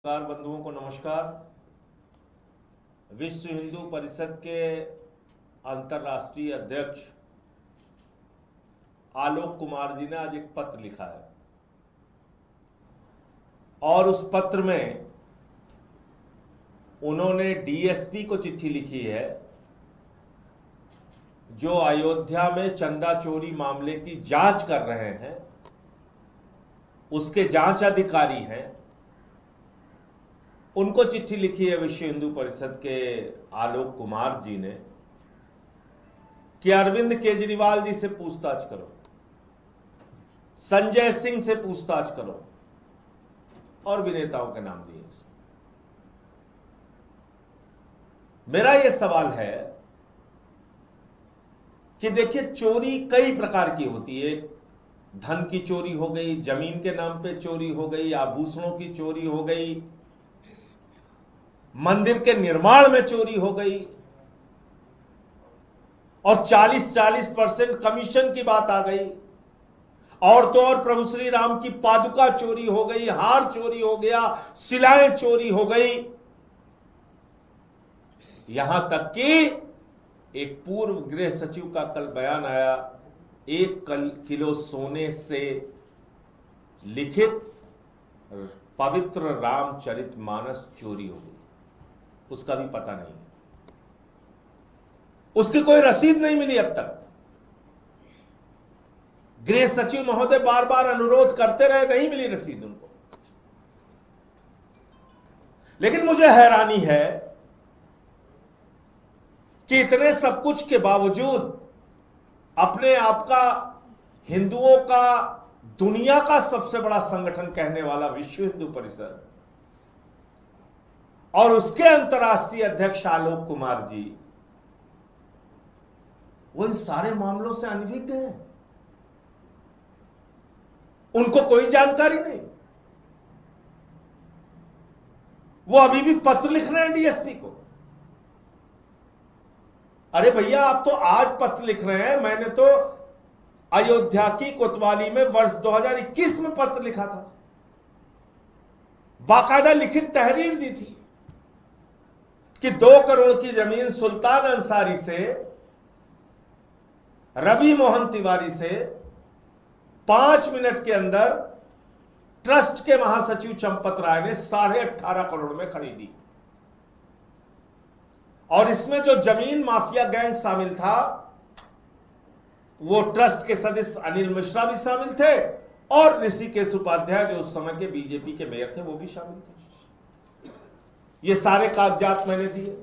पत्रकार बंधुओं को नमस्कार। विश्व हिंदू परिषद के अंतर्राष्ट्रीय अध्यक्ष आलोक कुमार जी ने आज एक पत्र लिखा है और उस पत्र में उन्होंने डीएसपी को चिट्ठी लिखी है जो अयोध्या में चंदा चोरी मामले की जांच कर रहे हैं, उसके जांच अधिकारी हैं। उनको चिट्ठी लिखी है विश्व हिंदू परिषद के आलोक कुमार जी ने कि अरविंद केजरीवाल जी से पूछताछ करो, संजय सिंह से पूछताछ करो, और भी नेताओं के नाम दिए इसमें। मेरा यह सवाल है कि देखिए, चोरी कई प्रकार की होती है। धन की चोरी हो गई, जमीन के नाम पे चोरी हो गई, आभूषणों की चोरी हो गई, मंदिर के निर्माण में चोरी हो गई, और 40% कमीशन की बात आ गई। और तो और प्रभु श्री राम की पादुका चोरी हो गई, हार चोरी हो गया, शिलाएं चोरी हो गई। यहां तक कि एक पूर्व गृह सचिव का कल बयान आया, 1 किलो सोने से लिखित पवित्र रामचरितमानस चोरी हो गई, उसका भी पता नहीं, उसकी कोई रसीद नहीं मिली अब तक। गृह सचिव महोदय बार बार अनुरोध करते रहे, नहीं मिली रसीद उनको। लेकिन मुझे हैरानी है कि इतने सब कुछ के बावजूद अपने आप का हिंदुओं का दुनिया का सबसे बड़ा संगठन कहने वाला विश्व हिंदू परिषद और उसके अंतर्राष्ट्रीय अध्यक्ष आलोक कुमार जी वो इन सारे मामलों से अनभिज्ञ हैं। उनको कोई जानकारी नहीं। वो अभी भी पत्र लिख रहे हैं डीएसपी को। अरे भैया, आप तो आज पत्र लिख रहे हैं, मैंने तो अयोध्या की कोतवाली में वर्ष 2021 में पत्र लिखा था, बाकायदा लिखित तहरीर दी थी कि 2 करोड़ की जमीन सुल्तान अंसारी से, रवि मोहन तिवारी से 5 मिनट के अंदर ट्रस्ट के महासचिव चंपत राय ने 18.5 करोड़ में खरीदी। और इसमें जो जमीन माफिया गैंग शामिल था, वो ट्रस्ट के सदस्य अनिल मिश्रा भी शामिल थे और ऋषिकेश उपाध्याय जो उस समय के बीजेपी के मेयर थे वो भी शामिल थे। ये सारे कागजात मैंने दिए।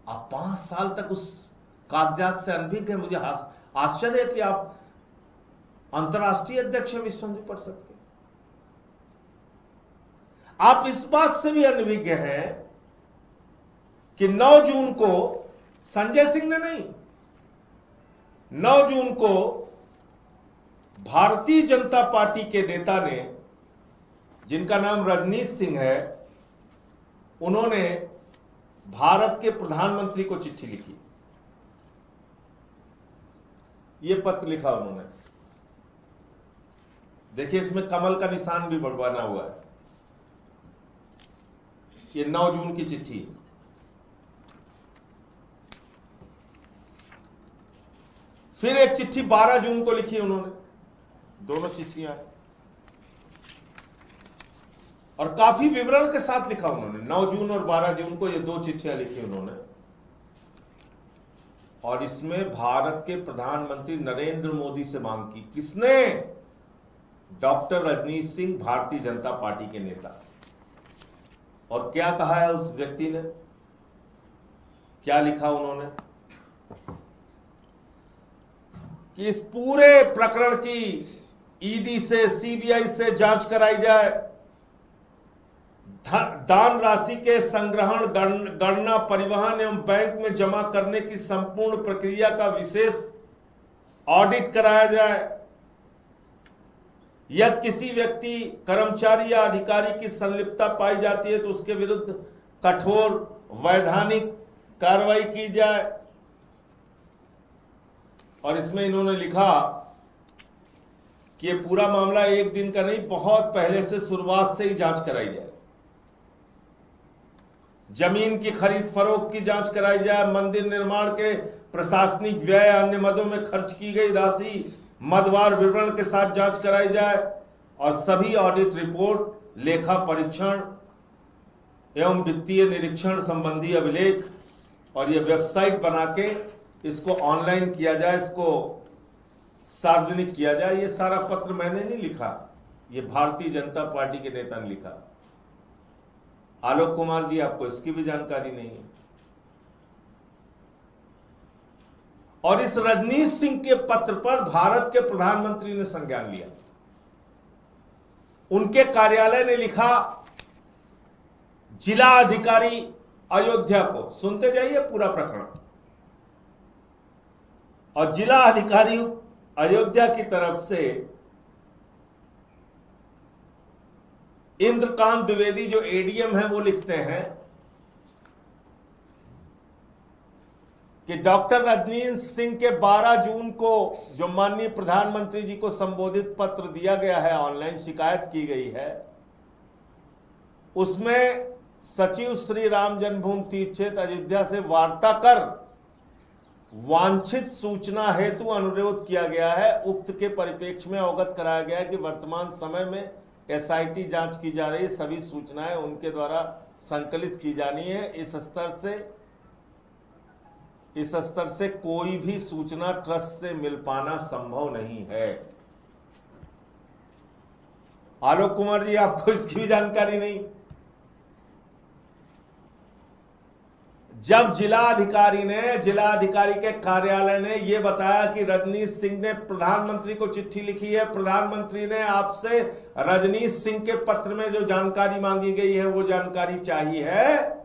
आप 5 साल तक उस कागजात से अनभिज्ञ हैं। मुझे आश्चर्य है कि आप अंतर्राष्ट्रीय अध्यक्ष हैं विश्व हिंदू परिषद के। आप इस बात से भी अनभिज्ञ हैं कि 9 जून को संजय सिंह ने नहीं, 9 जून को भारतीय जनता पार्टी के नेता ने, जिनका नाम रजनीश सिंह है, उन्होंने भारत के प्रधानमंत्री को चिट्ठी लिखी। यह पत्र लिखा उन्होंने, देखिए इसमें कमल का निशान भी बना हुआ है। यह 9 जून की चिट्ठी है। फिर एक चिट्ठी 12 जून को लिखी उन्होंने, दोनों चिट्ठियां हैं और काफी विवरण के साथ लिखा उन्होंने। 9 जून और 12 जून को ये 2 चिट्ठियां लिखी उन्होंने और इसमें भारत के प्रधानमंत्री नरेंद्र मोदी से मांग की। किसने? डॉक्टर रजनीश सिंह, भारतीय जनता पार्टी के नेता। और क्या कहा है उस व्यक्ति ने, क्या लिखा उन्होंने कि इस पूरे प्रकरण की ईडी से, सीबीआई से जांच कराई जाए, दान राशि के संग्रहण, गणना, परिवहन एवं बैंक में जमा करने की संपूर्ण प्रक्रिया का विशेष ऑडिट कराया जाए। यदि किसी व्यक्ति, कर्मचारी या अधिकारी की संलिप्तता पाई जाती है तो उसके विरुद्ध कठोर वैधानिक कार्रवाई की जाए। और इसमें इन्होंने लिखा कि ये पूरा मामला एक दिन का नहीं, बहुत पहले से शुरुआत से ही जांच कराई जाए। जमीन की खरीद फरोख्त की जांच कराई जाए, मंदिर निर्माण के प्रशासनिक व्यय अन्य मदों में खर्च की गई राशि मदवार विवरण के साथ जांच कराई जाए और सभी ऑडिट रिपोर्ट, लेखा परीक्षण एवं वित्तीय निरीक्षण संबंधी अभिलेख और ये वेबसाइट बना के इसको ऑनलाइन किया जाए, इसको सार्वजनिक किया जाए। ये सारा पत्र मैंने नहीं लिखा, ये भारतीय जनता पार्टी के नेता ने लिखा। आलोक कुमार जी, आपको इसकी भी जानकारी नहीं है। और इस रजनीश सिंह के पत्र पर भारत के प्रधानमंत्री ने संज्ञान लिया। उनके कार्यालय ने लिखा, जिला अधिकारी अयोध्या को, सुनते जाइए पूरा प्रकरण, और जिला अधिकारी अयोध्या की तरफ से इंद्रकांत द्विवेदी जो एडीएम है वो लिखते हैं कि डॉक्टर रजनीश सिंह के 12 जून को जो माननीय प्रधानमंत्री जी को संबोधित पत्र दिया गया है, ऑनलाइन शिकायत की गई है, उसमें सचिव श्री राम जन्मभूमि तीर्थ क्षेत्र अयोध्या से वार्ता कर वांछित सूचना हेतु अनुरोध किया गया है। उक्त के परिप्रेक्ष्य में अवगत कराया गया है कि वर्तमान समय में एसआईटी जांच की जा रही है, सभी सूचनाएं उनके द्वारा संकलित की जानी है। इस स्तर से कोई भी सूचना ट्रस्ट से मिल पाना संभव नहीं है। आलोक कुमार जी, आपको इसकी भी जानकारी नहीं? जब जिलाधिकारी के कार्यालय ने यह बताया कि रजनीश सिंह ने प्रधानमंत्री को चिट्ठी लिखी है, प्रधानमंत्री ने आपसे रजनीश सिंह के पत्र में जो जानकारी मांगी गई है वो जानकारी चाहिए है,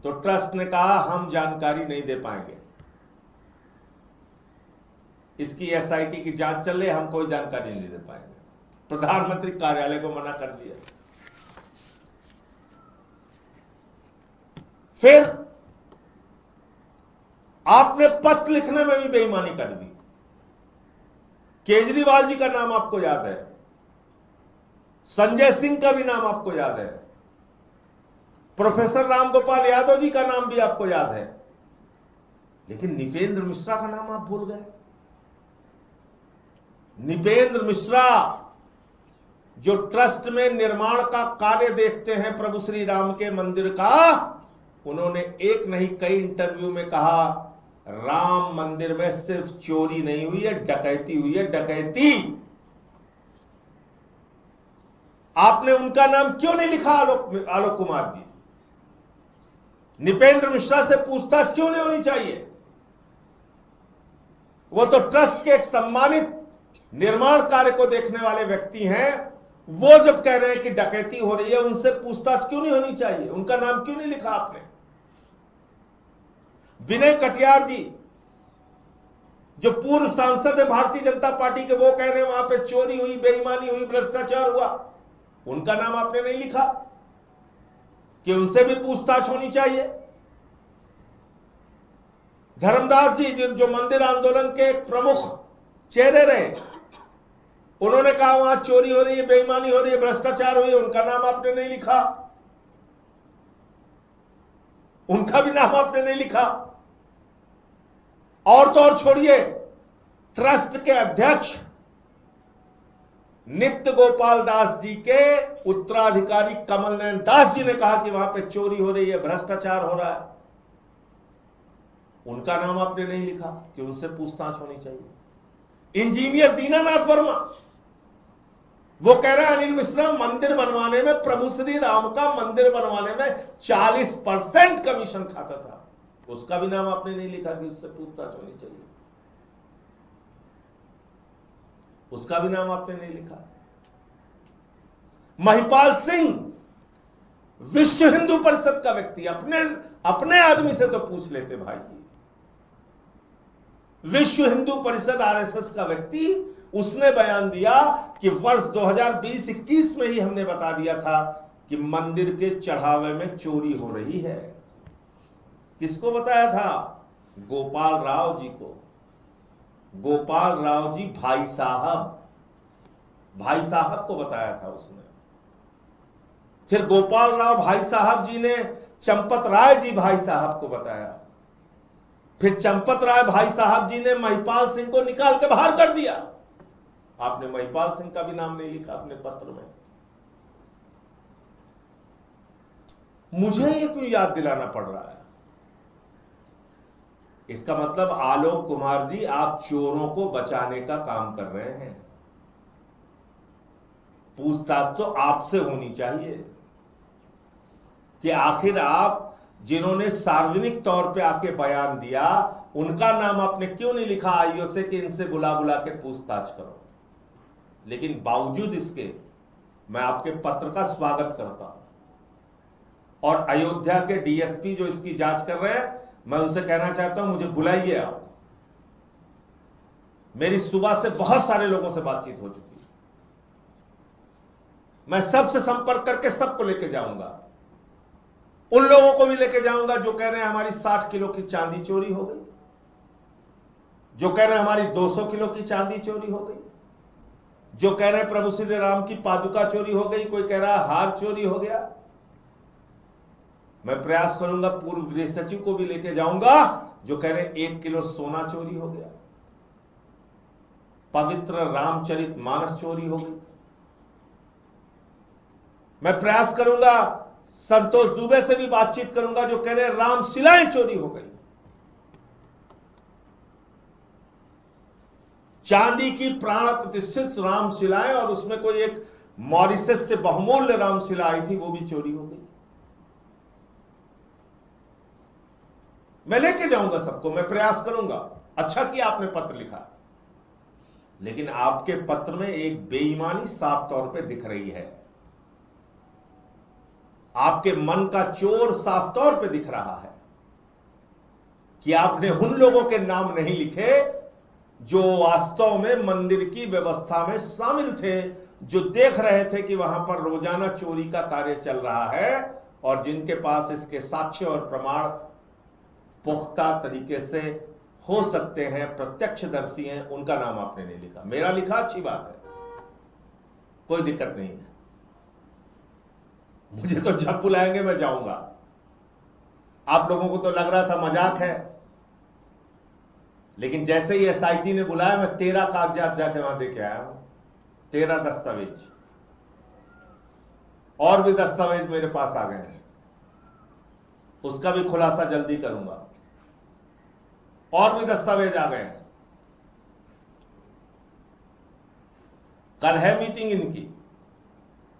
तो ट्रस्ट ने कहा हम जानकारी नहीं दे पाएंगे, इसकी एसआईटी की जांच चल रही, हम कोई जानकारी नहीं दे पाएंगे। प्रधानमंत्री कार्यालय को मना कर दिया। फिर आपने पत्र लिखने में भी बेईमानी कर दी। केजरीवाल जी का नाम आपको याद है, संजय सिंह का भी नाम आपको याद है, प्रोफेसर रामगोपाल यादव जी का नाम भी आपको याद है, लेकिन निपेंद्र मिश्रा का नाम आप भूल गए। निपेंद्र मिश्रा जो ट्रस्ट में निर्माण का कार्य देखते हैं प्रभु श्री राम के मंदिर का, उन्होंने एक नहीं कई इंटरव्यू में कहा राम मंदिर में सिर्फ चोरी नहीं हुई है, डकैती हुई है, डकैती। आपने उनका नाम क्यों नहीं लिखा आलोक कुमार जी? निपेंद्र मिश्रा से पूछताछ क्यों नहीं होनी चाहिए? वो तो ट्रस्ट के एक सम्मानित निर्माण कार्य को देखने वाले व्यक्ति हैं। वो जब कह रहे हैं कि डकैती हो रही है, उनसे पूछताछ क्यों नहीं होनी चाहिए? उनका नाम क्यों नहीं लिखा आपने? विनय कटियार जी जो पूर्व सांसद है भारतीय जनता पार्टी के, वो कह रहे हैं वहां पे चोरी हुई, बेईमानी हुई, भ्रष्टाचार हुआ, उनका नाम आपने नहीं लिखा कि उनसे भी पूछताछ होनी चाहिए। धर्मदास जी जो मंदिर आंदोलन के प्रमुख चेहरे रहे, उन्होंने कहा वहां चोरी हो रही है, बेईमानी हो रही है, भ्रष्टाचार हुई है, उनका नाम आपने नहीं लिखा, उनका भी नाम आपने नहीं लिखा। और तो और छोड़िए, ट्रस्ट के अध्यक्ष नित्य गोपाल दास जी के उत्तराधिकारी कमल नयन दास जी ने कहा कि वहां पे चोरी हो रही है, भ्रष्टाचार हो रहा है, उनका नाम आपने नहीं लिखा कि उनसे पूछताछ होनी चाहिए। इंजीनियर दीनानाथ वर्मा, वो कह रहे हैं अनिल मिश्रा मंदिर बनवाने में, प्रभु श्री राम का मंदिर बनवाने में 40% कमीशन खाता था, उसका भी नाम आपने नहीं लिखा कि उससे पूछताछ होनी चाहिए, उसका भी नाम आपने नहीं लिखा। महिपाल सिंह विश्व हिंदू परिषद का व्यक्ति, अपने आदमी से तो पूछ लेते भाई। विश्व हिंदू परिषद आरएसएस का व्यक्ति, उसने बयान दिया कि वर्ष 2020-21 में ही हमने बता दिया था कि मंदिर के चढ़ावे में चोरी हो रही है। किसको बताया था? गोपाल राव जी को। गोपाल राव जी भाई साहब को बताया था उसने। फिर गोपाल राव भाई साहब जी ने चंपत राय जी भाई साहब को बताया। फिर चंपत राय भाई साहब जी ने महिपाल सिंह को निकाल के बाहर कर दिया। आपने महिपाल सिंह का भी नाम नहीं लिखा अपने पत्र में। मुझे ये क्यों याद दिलाना पड़ रहा है? इसका मतलब आलोक कुमार जी, आप चोरों को बचाने का काम कर रहे हैं। पूछताछ तो आपसे होनी चाहिए कि आखिर आप जिन्होंने सार्वजनिक तौर पे आके बयान दिया, उनका नाम आपने क्यों नहीं लिखा आईओ से कि इनसे बुला बुला के पूछताछ करो। लेकिन बावजूद इसके मैं आपके पत्र का स्वागत करता हूं, और अयोध्या के डीएसपी जो इसकी जांच कर रहे हैं, मैं उनसे कहना चाहता हूं, मुझे बुलाइए आप। मेरी सुबह से बहुत सारे लोगों से बातचीत हो चुकी है। मैं सबसे संपर्क करके सबको लेके जाऊंगा। उन लोगों को भी लेके जाऊंगा जो कह रहे हैं हमारी 60 किलो की चांदी चोरी हो गई, जो कह रहे हैं हमारी 200 किलो की चांदी चोरी हो गई, जो कह रहे हैं प्रभु श्री राम की पादुका चोरी हो गई, कोई कह रहा है हार चोरी हो गया। मैं प्रयास करूंगा पूर्व गृह सचिव को भी लेके जाऊंगा जो कह रहे हैं 1 किलो सोना चोरी हो गया, पवित्र रामचरित मानस चोरी हो गई। मैं प्रयास करूंगा, संतोष दुबे से भी बातचीत करूंगा जो कह रहे हैं रामशिलाएं चोरी हो गई। चांदी की प्राण प्रतिष्ठित रामशिलाएं, और उसमें कोई एक मॉरिशस से बहुमूल्य रामशिला आई थी, वो भी चोरी हो गई। मैं लेके जाऊंगा सबको, मैं प्रयास करूंगा। अच्छा किया आपने पत्र लिखा, लेकिन आपके पत्र में एक बेईमानी साफ तौर पे दिख रही है। आपके मन का चोर साफ तौर पे दिख रहा है कि आपने उन लोगों के नाम नहीं लिखे जो वास्तव में मंदिर की व्यवस्था में शामिल थे, जो देख रहे थे कि वहां पर रोजाना चोरी का कार्य चल रहा है, और जिनके पास इसके साक्ष्य और प्रमाण पुख्ता तरीके से हो सकते हैं, प्रत्यक्षदर्शी हैं, उनका नाम आपने नहीं लिखा। मेरा लिखा, अच्छी बात है, कोई दिक्कत नहीं है। मुझे तो जब बुलाएंगे मैं जाऊंगा। आप लोगों को तो लग रहा था मजाक है, लेकिन जैसे ही एसआईटी ने बुलाया, मैं 13 कागजात जाके वहां देके आया हूं, 13 दस्तावेज, और भी दस्तावेज मेरे पास आ गए हैं, उसका भी खुलासा जल्दी करूंगा। और भी दस्तावेज आ गए हैं। कल है मीटिंग इनकी,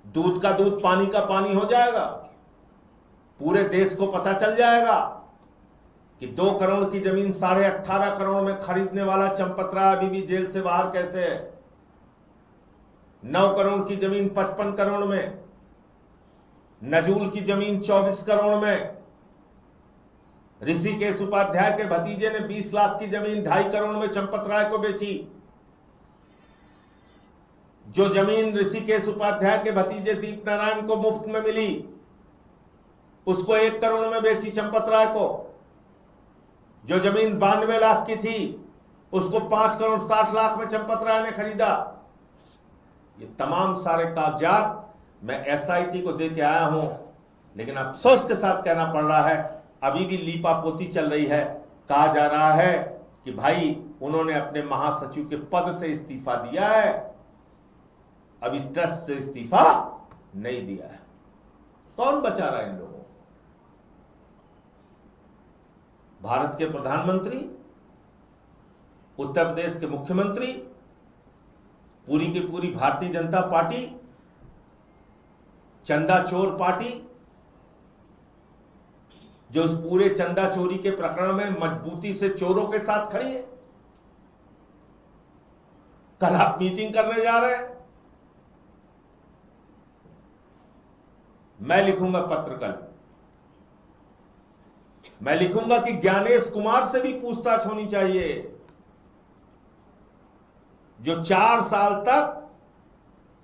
दूध का दूध पानी का पानी हो जाएगा। पूरे देश को पता चल जाएगा कि 2 करोड़ की जमीन 18.5 करोड़ में खरीदने वाला चंपत राय अभी भी जेल से बाहर कैसे है। 9 करोड़ की जमीन 55 करोड़ में, नजूल की जमीन 24 करोड़ में, ऋषिकेश उपाध्याय के भतीजे ने 20 लाख की जमीन 2.5 करोड़ में चंपत राय को बेची। जो जमीन ऋषिकेश उपाध्याय के भतीजे दीप नारायण को मुफ्त में मिली, उसको 1 करोड़ में बेची चंपत राय को। जो जमीन 92 लाख की थी, उसको 5 करोड़ 60 लाख में चंपत राय ने खरीदा। ये तमाम सारे कागजात मैं एसआईटी को दे के आया हूं, लेकिन अफसोस के साथ कहना पड़ रहा है, अभी भी लीपापोती चल रही है। कहा जा रहा है कि भाई उन्होंने अपने महासचिव के पद से इस्तीफा दिया है, अभी ट्रस्ट से इस्तीफा नहीं दिया है। कौन बचा रहा है इन लोगों को? भारत के प्रधानमंत्री, उत्तर प्रदेश के मुख्यमंत्री, पूरी की पूरी भारतीय जनता पार्टी, चंदा चोर पार्टी, जो उस पूरे चंदा चोरी के प्रकरण में मजबूती से चोरों के साथ खड़ी है। कल आप मीटिंग करने जा रहे हैं, मैं लिखूंगा पत्र कल, मैं लिखूंगा कि ज्ञानेश कुमार से भी पूछताछ होनी चाहिए, जो 4 साल तक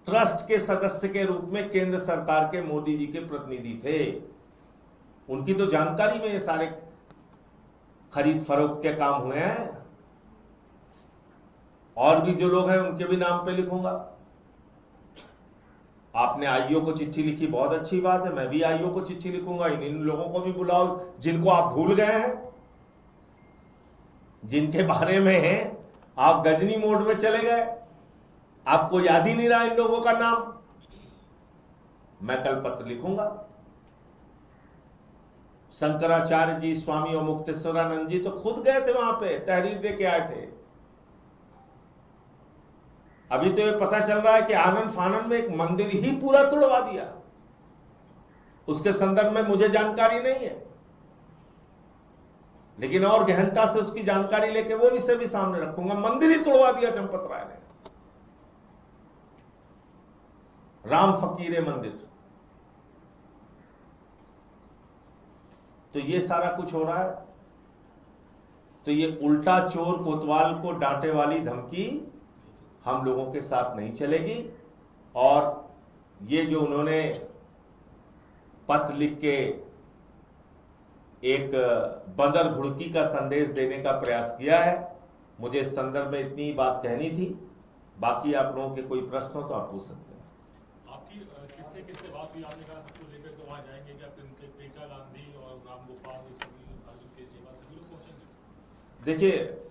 ट्रस्ट के सदस्य के रूप में केंद्र सरकार के मोदी जी के प्रतिनिधि थे। उनकी तो जानकारी में ये सारे खरीद फरोख्त के काम हुए हैं। और भी जो लोग हैं उनके भी नाम पे लिखूंगा। आपने आईओ को चिट्ठी लिखी, बहुत अच्छी बात है, मैं भी आईओ को चिट्ठी लिखूंगा। इन लोगों को भी बुलाओ जिनको आप भूल गए हैं, जिनके बारे में आप गजनी मोड में चले गए, आपको याद ही नहीं रहा इन लोगों का नाम। मैं कल पत्र लिखूंगा। शंकराचार्य जी, स्वामी और मुक्तेश्वरानंद जी तो खुद गए थे वहां पे, तहरीर दे के आए थे। अभी तो ये पता चल रहा है कि आनंद फानंद में एक मंदिर ही पूरा तोड़वा दिया। उसके संदर्भ में मुझे जानकारी नहीं है, लेकिन और गहनता से उसकी जानकारी लेके वो विषय भी सामने रखूंगा। मंदिर ही तोड़वा दिया चंपत राय ने, राम फकीरे मंदिर। तो ये सारा कुछ हो रहा है। तो ये उल्टा चोर कोतवाल को डांटे वाली धमकी हम लोगों के साथ नहीं चलेगी। और ये जो उन्होंने पत्र लिख के एक बंदर भुड़की का संदेश देने का प्रयास किया है, मुझे इस संदर्भ में इतनी बात कहनी थी। बाकी आप लोगों के कोई प्रश्न हो तो आप पूछ सकते हैं। आपकी किससे बात हुई? आपने कहा सबको लेकर तो वहां जाएंगे क्या? प्रियंका गांधी और राम गोपाल सभी लोग पहुंचेंगे? देखिए,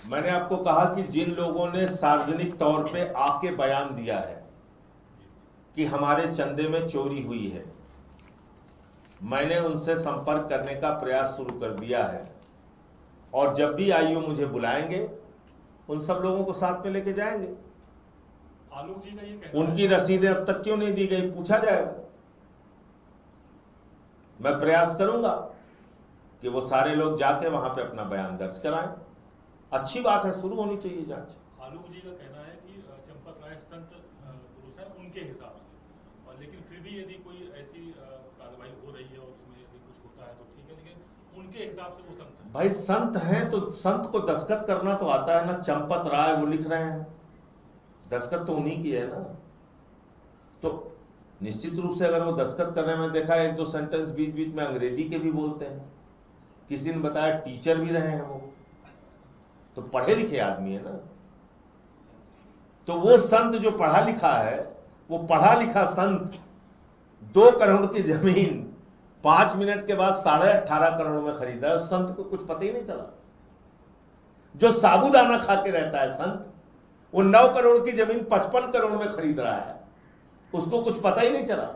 मैंने आपको कहा कि जिन लोगों ने सार्वजनिक तौर पे आके बयान दिया है कि हमारे चंदे में चोरी हुई है, मैंने उनसे संपर्क करने का प्रयास शुरू कर दिया है। और जब भी आईओ मुझे बुलाएंगे उन सब लोगों को साथ में लेके जाएंगे। आलोक जी का ये कहना उनकी रसीदें अब तक क्यों नहीं दी गई, पूछा जाएगा। मैं प्रयास करूंगा कि वो सारे लोग जाके वहां पे अपना बयान दर्ज कराएं। अच्छी बात है, शुरू होनी चाहिए जांच। आलोक जी का कहना है कि चंपत राय संत पुरुष है उनके हिसाब से, और लेकिन फिर भी यदि कोई ऐसी कार्रवाई हो रही है और उसमें यदि कुछ होता है तो ठीक है, लेकिन उनके हिसाब से वो संत है। भाई संत हैं तो संत को दस्तखत करना तो आता है ना। चंपत राय वो लिख रहे हैं, दस्तखत तो उन्हीं की है ना। तो निश्चित रूप से अगर वो दस्तखत कर रहे हैं, मैं देखा एक दो सेंटेंस बीच बीच में अंग्रेजी के भी बोलते हैं। किसी ने बताया टीचर भी रहे हैं वो, तो पढ़े लिखे आदमी है ना। तो वो संत जो पढ़ा लिखा है, वो पढ़ा लिखा संत 2 करोड़ की जमीन 5 मिनट के बाद 18.5 करोड़ में खरीदा है। उस संत को कुछ पता ही नहीं चला। जो साबूदाना खा के रहता है संत, वो 9 करोड़ की जमीन 55 करोड़ में खरीद रहा है, उसको कुछ पता ही नहीं चला।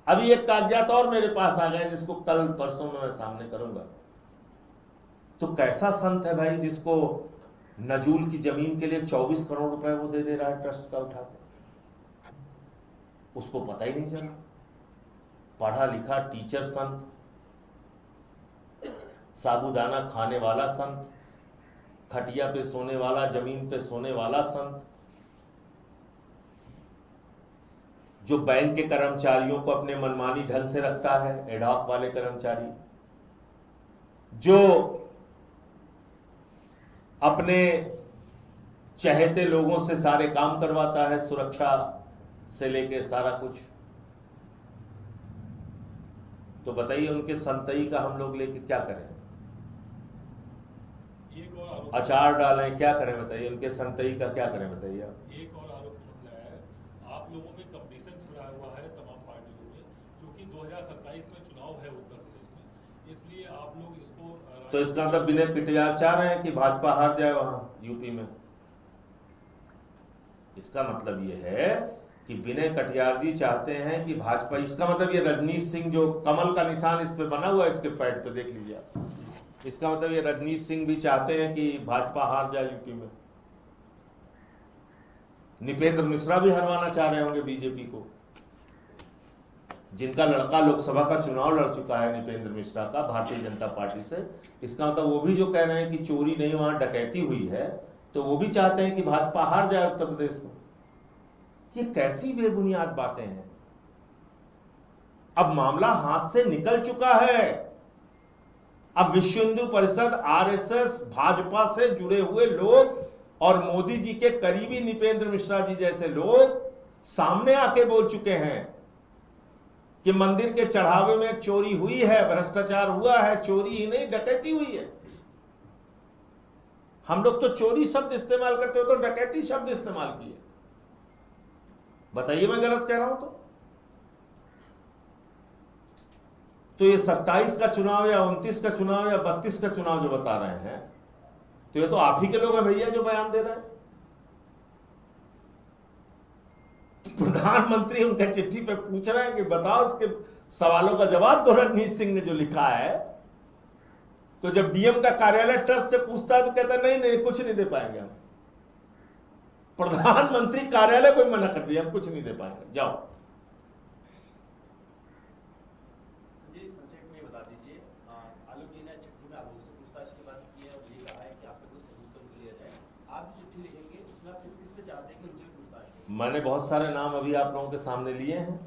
अभी एक कागजात और मेरे पास आ गए जिसको कल परसों में मैं सामने करूंगा। तो कैसा संत है भाई जिसको नजूल की जमीन के लिए 24 करोड़ रुपए वो दे रहा है ट्रस्ट का उठा के, उसको पता ही नहीं चला। पढ़ा लिखा टीचर संत, साबूदाना खाने वाला संत, खटिया पे सोने वाला, जमीन पे सोने वाला संत, जो बैंक के कर्मचारियों को अपने मनमानी ढंग से रखता है, एडॉक वाले कर्मचारी, जो अपने चहेते लोगों से सारे काम करवाता है, सुरक्षा से लेके सारा कुछ। तो बताइए उनके संतई का हम लोग लेके क्या करें? एक और आरोप, अचार डालें, क्या करें बताइए? उनके संतई का क्या करें बताइए आप? एक और आरोप लगाया है, आप लोगों में कंपटीशन छुड़ा हुआ है तमाम पार्टियों में, क्योंकि 2027 में चुनाव है उत्तर प्रदेश में, इसलिए आप लोग इसको तो इसका मतलब विनय कटियार चाह रहे हैं कि भाजपा हार जाए वहां यूपी में। इसका मतलब ये है कि विनय कटियार जी चाहते हैं कि भाजपा, इसका मतलब ये रजनीश सिंह जो कमल का निशान इस पे बना हुआ है इसके पैड पे देख लीजिए आप, इसका मतलब ये रजनीश सिंह भी चाहते हैं कि भाजपा हार जाए यूपी में। निपेंद्र मिश्रा भी हरवाना चाह रहे होंगे बीजेपी को, जिनका लड़का लोकसभा का चुनाव लड़ चुका है, निपेंद्र मिश्रा का, भारतीय जनता पार्टी से। इसका मतलब वो भी जो कह रहे हैं कि चोरी नहीं वहां डकैती हुई है, तो वो भी चाहते हैं कि भाजपा हार जाए उत्तर प्रदेश में। ये कैसी बेबुनियाद बातें हैं। अब मामला हाथ से निकल चुका है। अब विश्व हिंदू परिषद, आरएसएस, भाजपा से जुड़े हुए लोग और मोदी जी के करीबी निपेंद्र मिश्रा जी जैसे लोग सामने आके बोल चुके हैं कि मंदिर के चढ़ावे में चोरी हुई है, भ्रष्टाचार हुआ है, चोरी ही नहीं डकैती हुई है। हम लोग तो चोरी शब्द इस्तेमाल करते हो, तो डकैती शब्द इस्तेमाल किए। बताइए मैं गलत कह रहा हूं तो ये 27 का चुनाव या 29 का चुनाव या 32 का चुनाव जो बता रहे हैं, तो ये तो आप ही के लोग हैं भैया जो बयान दे रहे हैं। प्रधानमंत्री उनके चिट्ठी पे पूछ रहे हैं कि बताओ इसके सवालों का जवाब दो। रजनीश सिंह ने जो लिखा है, तो जब डीएम का कार्यालय ट्रस्ट से पूछता है तो कहता है नहीं नहीं कुछ नहीं दे पाएंगे हम। प्रधानमंत्री कार्यालय को मना कर दिया, हम कुछ नहीं दे पाएंगे, जाओ। मैंने बहुत सारे नाम अभी आप लोगों के सामने लिए हैं,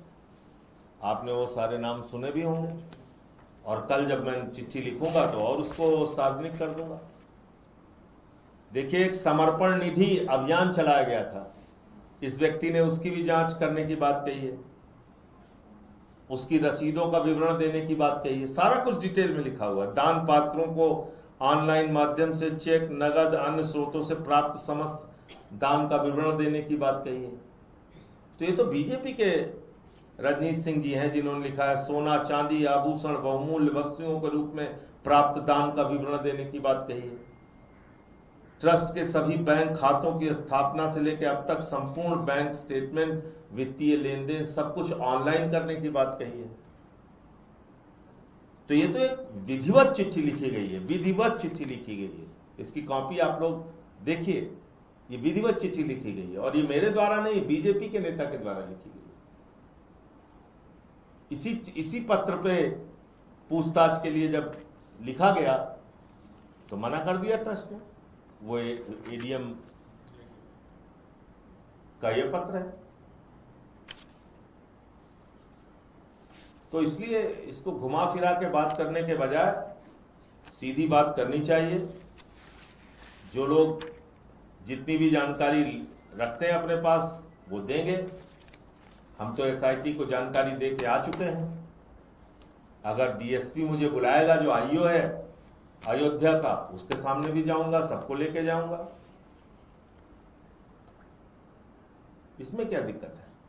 आपने वो सारे नाम सुने भी होंगे, और कल जब मैं चिट्ठी लिखूंगा तो और उसको सार्वजनिक कर दूंगा। देखिए, एक समर्पण निधि अभियान चलाया गया था, इस व्यक्ति ने उसकी भी जांच करने की बात कही है, उसकी रसीदों का विवरण देने की बात कही है, सारा कुछ डिटेल में लिखा हुआ है। दान पात्रों को ऑनलाइन माध्यम से चेक, नगद, अन्य स्रोतों से प्राप्त समस्त दान का विवरण देने की बात कही है। तो ये तो बीजेपी के रजनीश सिंह जी हैं जिन्होंने लिखा है सोना, चांदी, आभूषण, बहुमूल्य वस्तुओं के रूप में प्राप्त दान का विवरण देने की बात कही है। ट्रस्ट के सभी बैंक खातों की स्थापना से लेकर अब तक संपूर्ण बैंक स्टेटमेंट, वित्तीय लेन देन सब कुछ ऑनलाइन करने की बात कही है। तो ये तो एक विधिवत चिट्ठी लिखी गई है, विधिवत चिट्ठी लिखी गई है। इसकी कॉपी आप लोग देखिए, ये विधिवत चिट्ठी लिखी गई है, और ये मेरे द्वारा नहीं, बीजेपी के नेता के द्वारा लिखी गई है। इसी पत्र पे पूछताछ के लिए जब लिखा गया तो मना कर दिया ट्रस्ट ने। वो एडीएम का ये पत्र है, तो इसलिए इसको घुमा फिरा के बात करने के बजाय सीधी बात करनी चाहिए। जो लोग जितनी भी जानकारी रखते हैं अपने पास वो देंगे। हम तो एसआईटी को जानकारी दे के आ चुके हैं। अगर डीएसपी मुझे बुलाएगा, जो आईओ है अयोध्या का, उसके सामने भी जाऊंगा, सबको लेके जाऊंगा। इसमें क्या दिक्कत है?